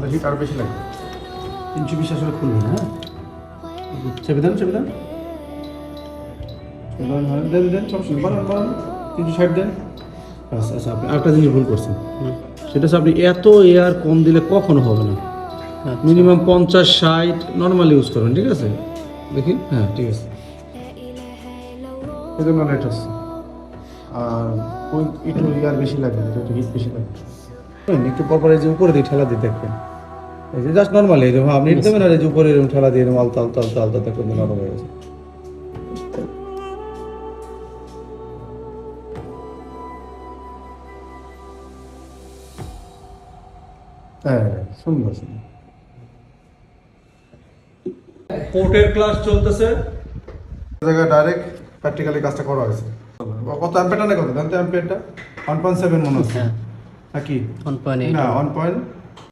আমাদের হিট আরও বেশি লাগবে। 320 আসলে খুলবে না। হ্যাঁ, চেপে দেন দেন সমস্যা নেই, বাড়ান 360 দেন। আচ্ছা আচ্ছা, আপনি আরেকটা জিনিস ভুল করছেন, সেটা হচ্ছে আপনি এত এয়ার কম দিলে কখনো হবে না। মিনিমাম 50-60 নর্মাল ইউজ করবেন, ঠিক আছে? দেখি, হ্যাঁ ঠিক আছে, এই জন্য লাইট হচ্ছে। আর ওই একটু এয়ার বেশি লাগবে, একটু হিট বেশি লাগবে। একটু পরপর এই যে উপরে দিয়ে ঠেলা দিয়ে দেখবেন, এই যে জাস্ট নর্মাল এই যে আপনি দেবেন, আর এই যে উপরে এরকম ঠেলা দিয়ে এরকম আলতা আলতা আলতা আলতা দেখবেন নরম হয়ে গেছে। হ্যাঁ সুন্দর সুন্দর। পোর্টের ক্লাস চলতেছে, জায়গায় ডাইরেক্ট প্র্যাকটিক্যালি কাজটা করা হয়েছে। কত অ্যাম্পিয়ারটা না, কত জানতে অ্যাম্পিয়ারটা 1.7 মনে হচ্ছে নাকি? 1.8 না 1.